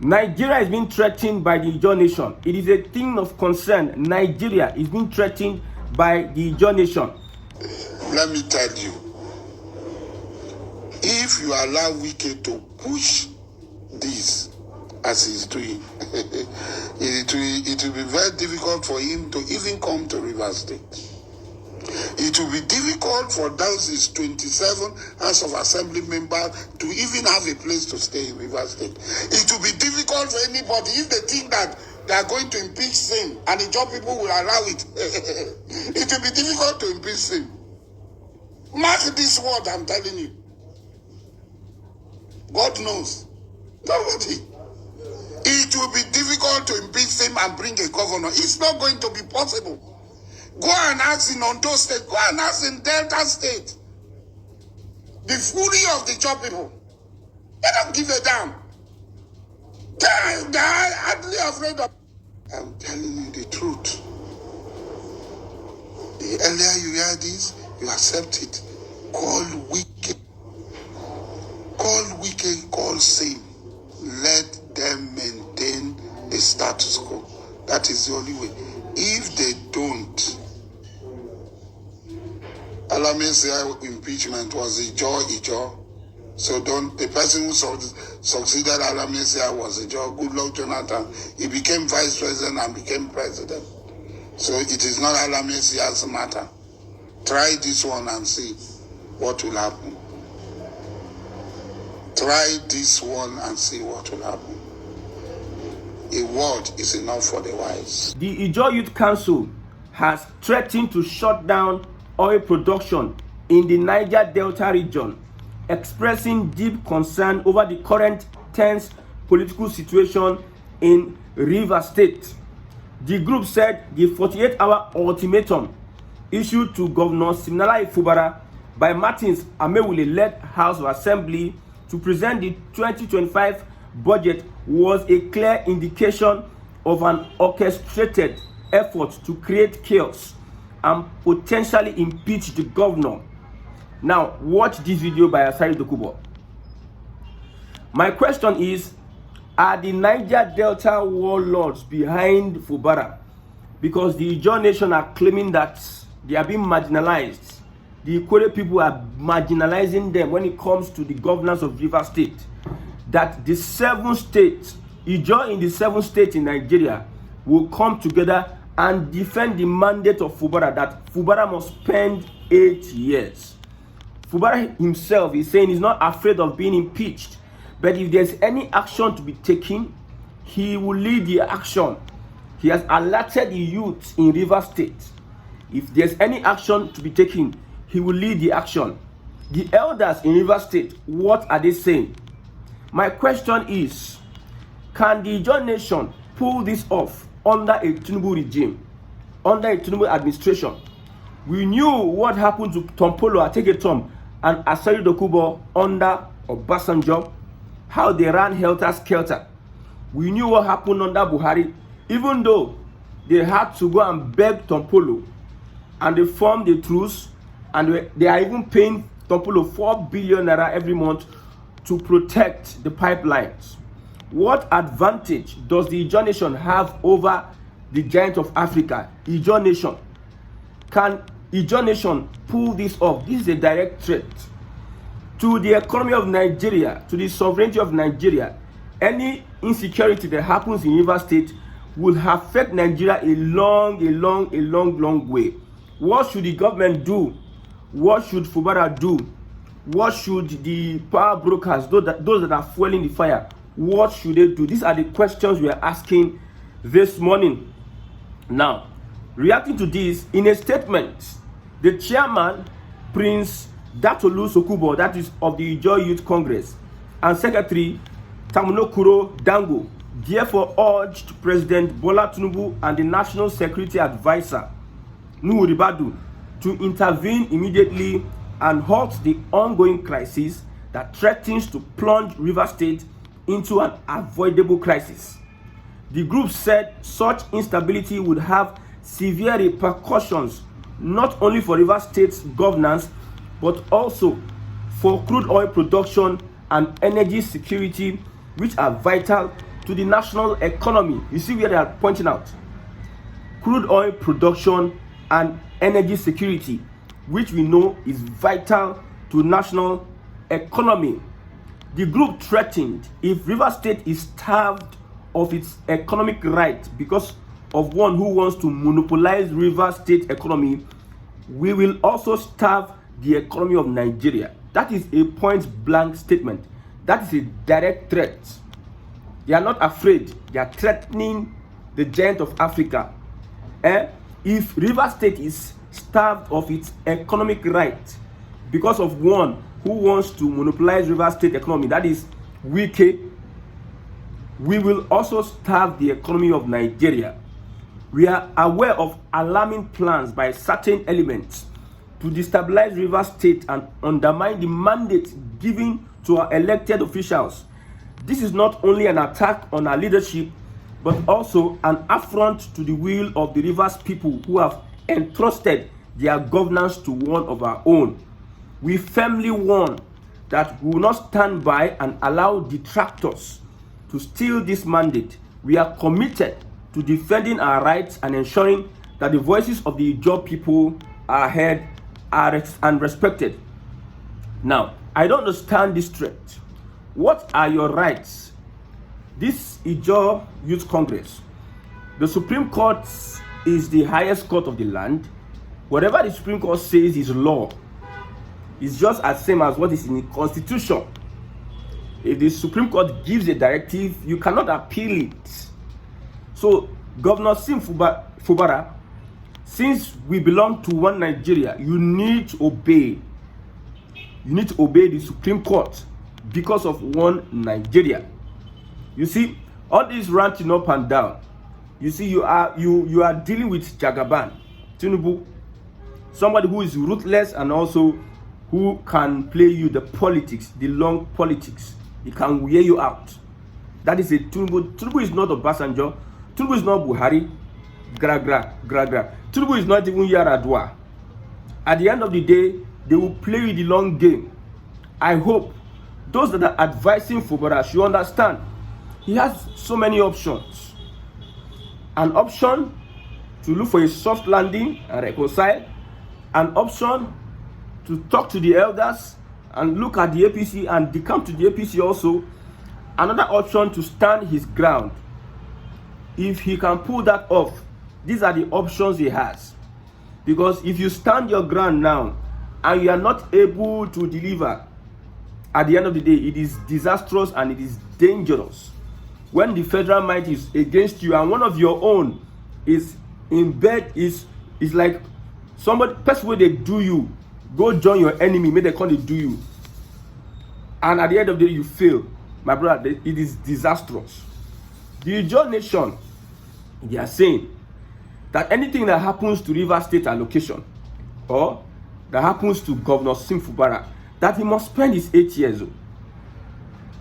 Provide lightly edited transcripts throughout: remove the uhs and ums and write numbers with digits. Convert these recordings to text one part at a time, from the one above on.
Nigeria is being threatened by the Ijaw nation. It is a thing of concern. Nigeria is being threatened by the Ijaw nation. Let me tell you, if you allow Wike to push this as he's doing, it will be very difficult for him to even come to Rivers State. It will be difficult for those 27 House of Assembly members to even have a place to stay in Rivers State. It will be difficult for anybody if they think that they are going to impeach him and the job people will allow it. It will be difficult to impeach him. Mark this word I'm telling you. God knows. Nobody. It will be difficult to impeach him and bring a governor. It's not going to be possible. Go and ask in Ondo State. Go and ask in Delta State. The fury of the job people. They don't give a damn. They are hardly afraid of. I'm telling you the truth. The earlier you hear this, you accept it. Call Wike. Call Wike, call same. Let them maintain the status quo. That is the only way. If they don't, Alamese impeachment was Ijaw. So the person who succeeded Alamese was Ijaw. Good luck, Jonathan. He became vice president and became president. So it is not Alamese's matter. Try this one and see what will happen. Try this one and see what will happen. A word is enough for the wise. The Ijaw Youth Council has threatened to shut down oil production in the Niger Delta region, expressing deep concern over the current tense political situation in Rivers State. The group said the 48-hour ultimatum issued to Governor Siminalayi Fubara by Martins Amewule-led House of Assembly to present the 2025 budget was a clear indication of an orchestrated effort to create chaos and potentially impeach the governor. Now, watch this video by Asari Dokubo. My question is, are the Niger Delta warlords behind Fubara? Because the Ijaw nation are claiming that they are being marginalized. The Ikore people are marginalizing them when it comes to the governance of Rivers State. That the 7 states, Ijaw in the 7 states in Nigeria, will come together and defend the mandate of Fubara, that Fubara must spend 8 years. Fubara himself is saying he's not afraid of being impeached, but if there's any action to be taken, he will lead the action. He has alerted the youth in Rivers State. If there's any action to be taken, he will lead the action. The elders in Rivers State, what are they saying? My question is, can the Ijaw nation pull this off under a Tinubu regime, under a Tinubu administration? We knew what happened to Tompolo Ategetom and Asari Dokubo under Obasanjo, how they ran helter-skelter. We knew what happened under Buhari, even though they had to go and beg Tompolo, and they formed a truce, and they are even paying Tompolo 4 billion naira every month to protect the pipelines. What advantage does the Ijaw nation have over the giant of Africa, Ijaw nation? Can Ijaw nation pull this off? This is a direct threat to the economy of Nigeria, to the sovereignty of Nigeria. Any insecurity that happens in Rivers State will affect Nigeria a long way. What should the government do? What should Fubara do? What should the power brokers, those that are fueling the fire, what should they do? These are the questions we are asking this morning. Now, reacting to this, in a statement, the chairman, Prince Datolu Sokubo, that is of the Ijaw Youth Congress, and Secretary Tamunokuro Dango, therefore urged President Bola Tinubu and the National Security Advisor, Nuhu Ribadu, to intervene immediately and halt the ongoing crisis that threatens to plunge Rivers State into an avoidable crisis. The group said such instability would have severe repercussions not only for Rivers State's governance but also for crude oil production and energy security, which are vital to the national economy. You see where they are pointing out crude oil production and energy security, which we know is vital to national economy. The group threatened if Rivers State is starved of its economic right because of one who wants to monopolize Rivers State economy, we will also starve the economy of Nigeria. That is a point-blank statement. That is a direct threat. They are not afraid. They are threatening the giant of Africa. If Rivers State is starved of its economic right because of one who wants to monopolize Rivers State economy, that is Wike, we will also starve the economy of Nigeria. We are aware of alarming plans by certain elements to destabilize Rivers State and undermine the mandate given to our elected officials. This is not only an attack on our leadership, but also an affront to the will of the Rivers people who have entrusted their governance to one of our own. We firmly warn that we will not stand by and allow detractors to steal this mandate. We are committed to defending our rights and ensuring that the voices of the Ijaw people are heard and respected. Now, I don't understand this threat. What are your rights? This Ijaw Youth Congress, the Supreme Court is the highest court of the land. Whatever the Supreme Court says is law. It's just as same as what is in the Constitution. If the Supreme Court gives a directive, you cannot appeal it. So, Governor Sim Fubara, since we belong to one Nigeria, you need to obey. You need to obey the Supreme Court because of one Nigeria. You see, all this ranting up and down. You see, you are dealing with Jagaban, Tinubu, somebody who is ruthless and also who can play you the politics, the long politics. He can wear you out. That is a Tinubu. Tinubu is not Obasanjo. Tinubu is not Buhari. Gra. Tinubu is not even Yaradua. At the end of the day, they will play you the long game. I hope those that are advising Fubara should understand. He has so many options. An option to look for a soft landing and reconcile. An option to talk to the elders and look at the APC and decamp to the APC also. Another option to stand his ground. If he can pull that off, these are the options he has. Because if you stand your ground now and you are not able to deliver, at the end of the day, it is disastrous and it is dangerous. When the federal might is against you and one of your own is in bed, is like somebody, person where they do you, go join your enemy, make they come they do you. And at the end of the day, you fail. My brother, it is disastrous. The Ijaw nation, they are saying that anything that happens to Rivers State allocation or that happens to Governor Sim Fubara, that he must spend his 8 years.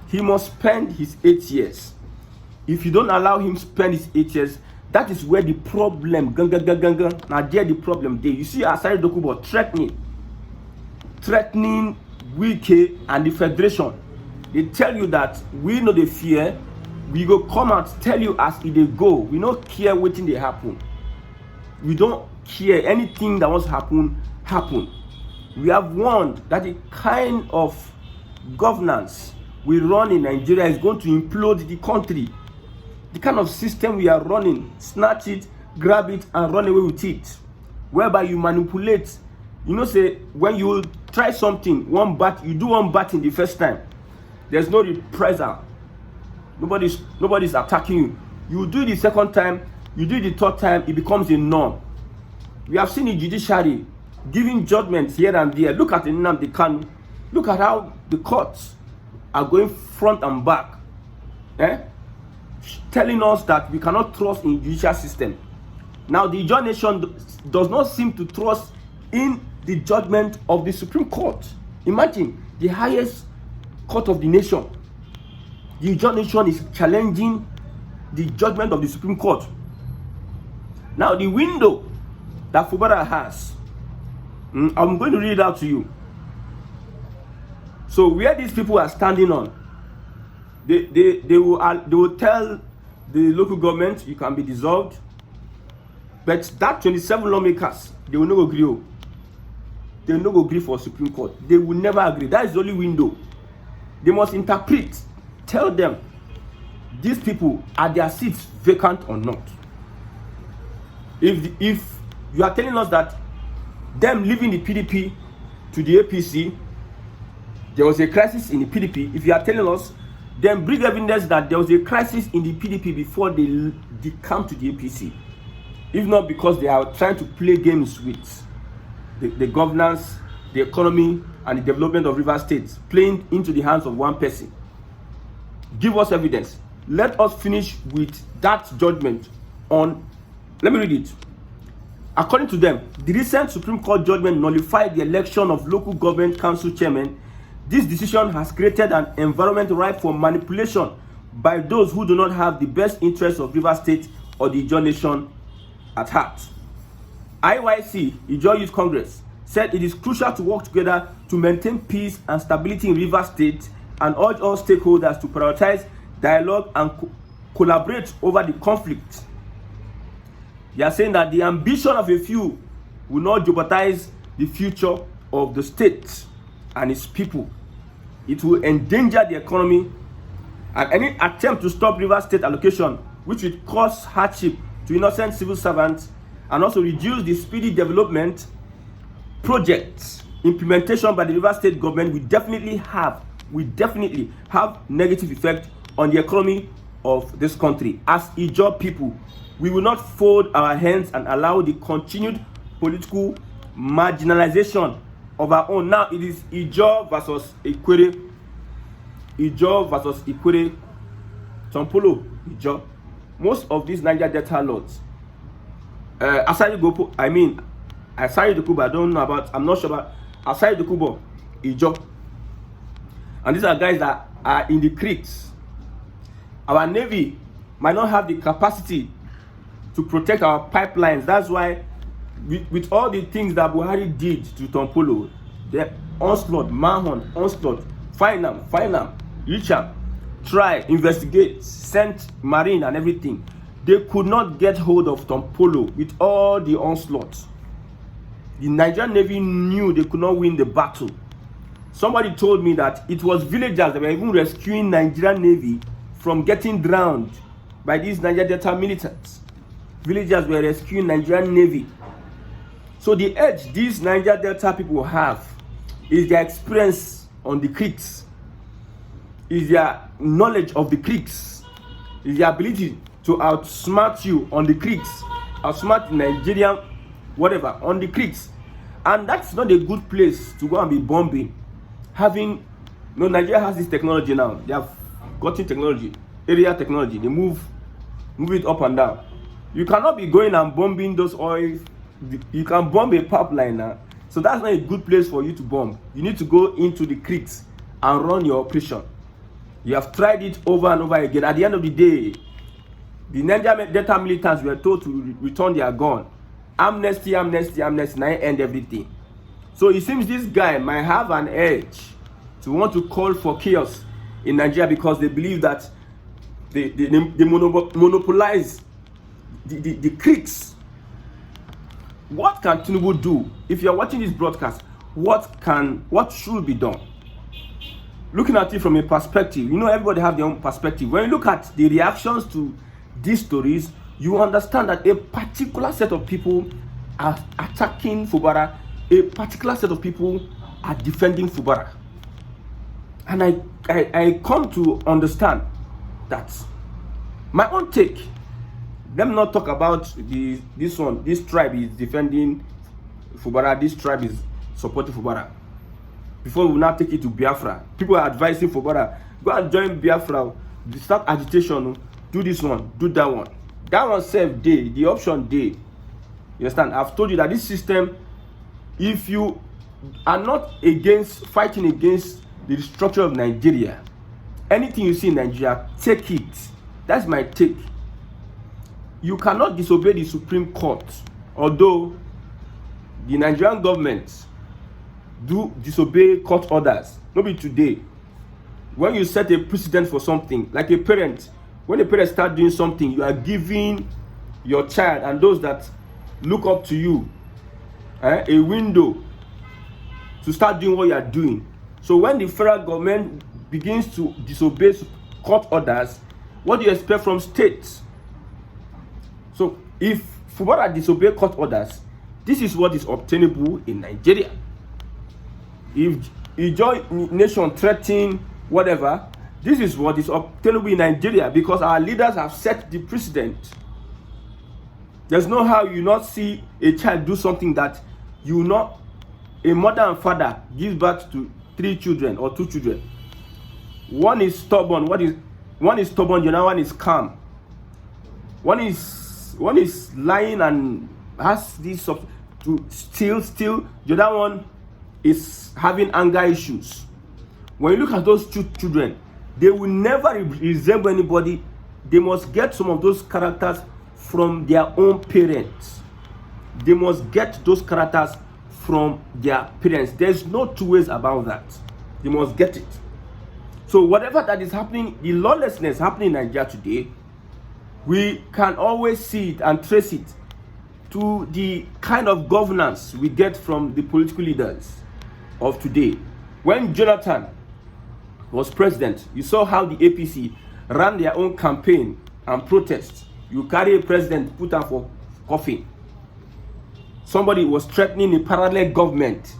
He must spend his 8 years. If you don't allow him spend his 8 years, that is where the problem, now there the problem there. You see Asari Dokubo threatening Wike and the Federation. They tell you that we know the fear, we go come out tell you as it they go. We don't care waiting they happen. We don't care anything that wants to happen. We have warned that the kind of governance we run in Nigeria is going to implode the country. The kind of system we are running, snatch it, grab it, and run away with it. Whereby you manipulate. You know, say, when you try something, you do one bat in the first time. There's no reprisal. Nobody's attacking you. You do it the second time, you do it the third time, it becomes a norm. We have seen the judiciary giving judgments here and there. Look at the Nnamdi Kanu. Look at how the courts are going front and back. Telling us that we cannot trust in the judicial system. Now the Ijaw nation does not seem to trust in the judgment of the Supreme Court. Imagine, the highest court of the nation. The Ijaw nation is challenging the judgment of the Supreme Court. Now the window that Fubara has, I'm going to read it out to you. So where these people are standing on, They will tell the local government you can be dissolved, but that 27 lawmakers, they will not agree. They will not agree for Supreme Court. They will never agree. That is the only window. They must interpret. Tell them these people, are their seats vacant or not? If you are telling us that them leaving the PDP to the APC, there was a crisis in the PDP. If you are telling us, then bring evidence that there was a crisis in the PDP before they come to the APC. If not because they are trying to play games with the governance, the economy, and the development of Rivers State, playing into the hands of one person. Give us evidence. Let us finish with that judgment on, let me read it. According to them, the recent Supreme Court judgment nullified the election of local government council chairmen. This decision has created an environment ripe for manipulation by those who do not have the best interests of Rivers State or the Ijaw nation at heart. IYC, Ijaw Youth Congress, said it is crucial to work together to maintain peace and stability in Rivers State and urge all stakeholders to prioritize dialogue and collaborate over the conflict. They are saying that the ambition of a few will not jeopardize the future of the state and its people. It will endanger the economy, and any attempt to stop Rivers State allocation, which would cause hardship to innocent civil servants and also reduce the speedy development projects implementation by the Rivers State government, will definitely have negative effect on the economy of this country. As Ijaw people, we will not fold our hands and allow the continued political marginalization of our own. Now it is Ijaw versus Ikwere. Ijaw versus Ikwere. Tompolo, Ijaw. Most of these Niger Delta lords, Asari Gopo, Asari Dokubo, I don't know about, I'm not sure about Asari Dokubo, Ijaw. And these are guys that are in the creeks. Our navy might not have the capacity to protect our pipelines. That's why, with all the things that Buhari did to Tompolo, the onslaught, manhunt, onslaught, find them, reach them, try, investigate, send marine and everything, they could not get hold of Tompolo with all the onslaught. The Nigerian Navy knew they could not win the battle. Somebody told me that it was villagers that were even rescuing Nigerian Navy from getting drowned by these Niger Delta militants. Villagers were rescuing Nigerian Navy. So the edge these Niger Delta people have is their experience on the creeks, is their knowledge of the creeks, is their ability to outsmart you on the creeks, outsmart Nigerian whatever on the creeks. And that's not a good place to go and be bombing. Nigeria has this technology now. They have gotten technology, area technology. They move it up and down. You cannot be going and bombing those oil. You can bomb a pipeline now. So that's not a good place for you to bomb. You need to go into the creeks and run your operation. You have tried it over and over again. At the end of the day, the Niger Delta militants were told to return their gun. Amnesty, now end everything. So it seems this guy might have an edge to want to call for chaos in Nigeria because they believe that they monopolize the creeks. What can Tinubu do? If you're watching this broadcast, what should be done? Looking at it from a perspective, everybody have their own perspective. When you look at the reactions to these stories, you understand that a particular set of people are attacking Fubara, a particular set of people are defending Fubara. And I come to understand that my own take, let me not talk about this tribe is defending Fubara, this tribe is supporting Fubara. Before we now take it to Biafra, people are advising Fubara, go and join Biafra, start agitation, do this one, do that one. That one save day, the option day. You understand? I've told you that this system, if you are not fighting against the structure of Nigeria, anything you see in Nigeria, take it. That's my take. You cannot disobey the Supreme Court, although the Nigerian government do disobey court orders. Maybe today, when you set a precedent for something, like a parent, when a parent start doing something, you are giving your child and those that look up to you a window to start doing what you are doing. So when the federal government begins to disobey court orders, what do you expect from states? So if Fubara disobey court orders, this is what is obtainable in Nigeria. If Ijaw nation threaten whatever, this is what is obtainable in Nigeria, because our leaders have set the precedent. There's no how you not see a child do something that you not, a mother and father gives birth to 3 children or 2 children. One is stubborn. One is stubborn. The other one is calm. One is lying and has this to steal. The other one is having anger issues. When you look at those 2 children, they will never resemble anybody. They must get some of those characters from their own parents. They must get those characters from their parents. There's no 2 ways about that. They must get it. So whatever that is happening, the lawlessness happening in Nigeria today, we can always see it and trace it to the kind of governance we get from the political leaders of today. When Jonathan was president, you saw how the APC ran their own campaign and protest. You carry a president, put her for coffee. Somebody was threatening a parallel government.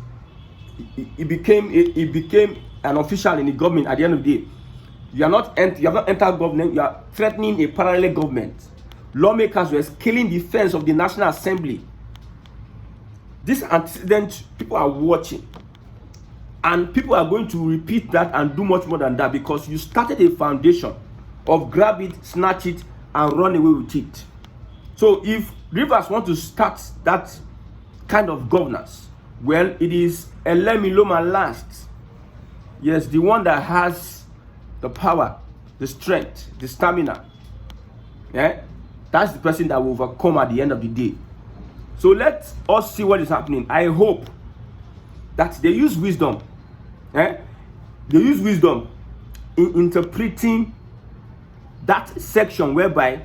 It became an official in the government. At the end of the day, you have not entered government. You are threatening a parallel government. Lawmakers were scaling the fence of the National Assembly. This antecedent, people are watching, and people are going to repeat that and do much more than that, because you started a foundation of grab it, snatch it, and run away with it. So if Rivers want to start that kind of governance, well, it is Elemiloma last. Yes, the one that has the power, the strength, the stamina. Yeah, that's the person that will overcome at the end of the day. So let us see what is happening. I hope that they use wisdom. They use wisdom in interpreting that section whereby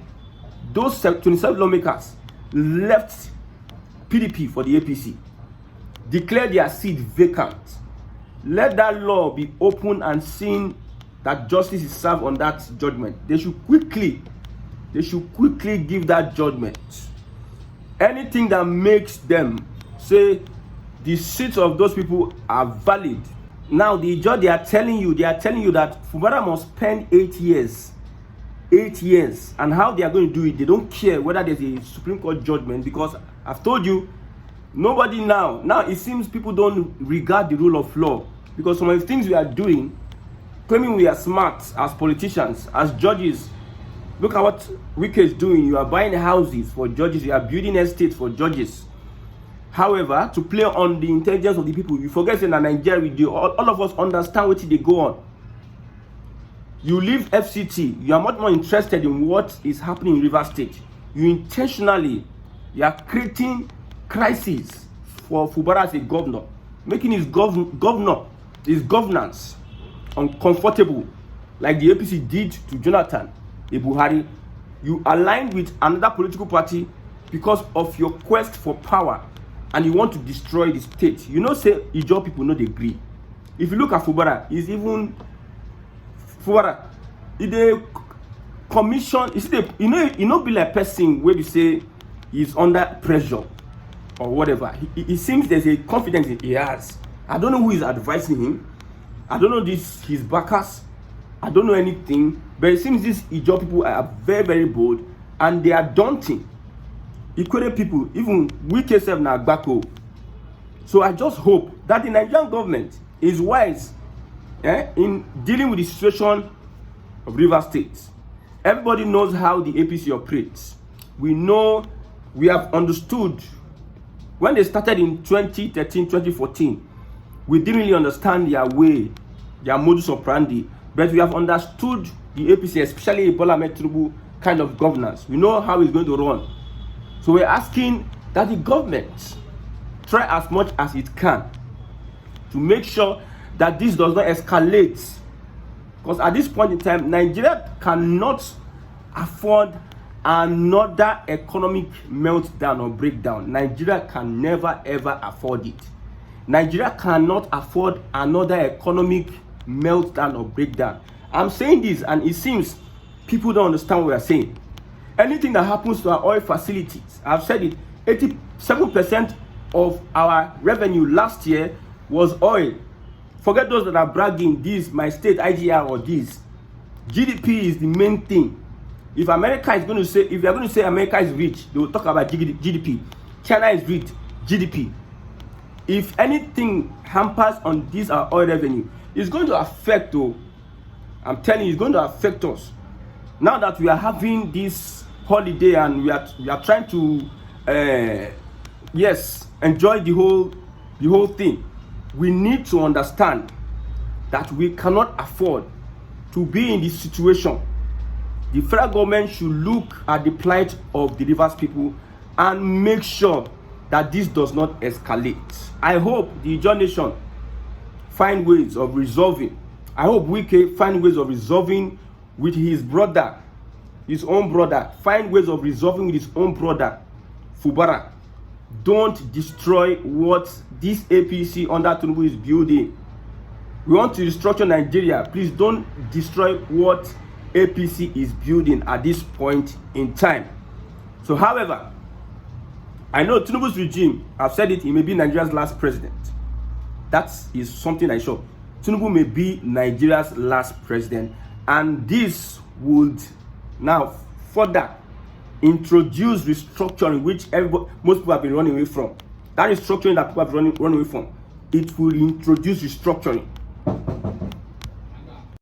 those 27 lawmakers left PDP for the APC, declare their seat vacant. Let that law be open and seen that justice is served on that judgment. They should quickly give that judgment. Anything that makes them say the seats of those people are valid. Now the judge, they are telling you that Fubara must spend 8 years. 8 years. And how they are going to do it, they don't care whether there's a Supreme Court judgment, because I've told you, nobody now it seems people don't regard the rule of law, because some of the things we are doing, claiming we are smart as politicians, as judges. Look at what Wike is doing. You are buying houses for judges, you are building estates for judges. However, to play on the intelligence of the people, you forget that in Nigeria, all of us understand what they go on. You leave FCT, you are much more interested in what is happening in River State. You are creating crisis for Fubara as a governor, making his governance uncomfortable, like the APC did to Jonathan Buhari. You aligned with another political party because of your quest for power, and you want to destroy the state. You know, say Ijaw people know they agree. If you look at Fubara, the commission is be like person where you say he's under pressure or whatever. It seems there's a confidence he has. I don't know who is advising him. I don't know his backers. I don't know anything. But it seems these Ijaw people are very, very bold, and they are daunting. Equated people, even Wike self na Agbako. So I just hope that the Nigerian government is wise in dealing with the situation of River State. Everybody knows how the APC operates. We have understood when they started in 2013, 2014. We didn't really understand their way, their modus operandi, but we have understood the APC, especially Bola Ahmed Tinubu kind of governance. We know how it's going to run. So we're asking that the government try as much as it can to make sure that this does not escalate. Because at this point in time, Nigeria cannot afford another economic meltdown or breakdown. Nigeria can never ever afford it. Nigeria cannot afford another economic meltdown or breakdown. I'm saying this and it seems people don't understand what we are saying. Anything that happens to our oil facilities, I've said it, 87% of our revenue last year was oil. Forget those that are bragging, this, my state, Ijaw, or this. GDP is the main thing. If America is going to say, if they are going to say America is rich, they will talk about GDP. China is rich, GDP. If anything hampers on this our oil revenue, it's going to affect, though. I'm telling you, it's going to affect us. Now that we are having this holiday and we are trying to, yes, enjoy the whole thing, we need to understand that we cannot afford to be in this situation. The federal government should look at the plight of the Rivers people and make sure that this does not escalate. I hope the Ijaw nation find ways of resolving. I hope Wike find ways of resolving with his brother, his own brother. Find ways of resolving with his own brother, Fubara. Don't destroy what this APC under Tinubu is building. We want to restructure Nigeria. Please don't destroy what APC is building at this point in time. So, however, I know Tinubu's regime, I've said it, he may be Nigeria's last president. That is something I show. Tinubu may be Nigeria's last president, and this would now further introduce restructuring, which most people have been running away from. That restructuring that people have run away from, it will introduce restructuring.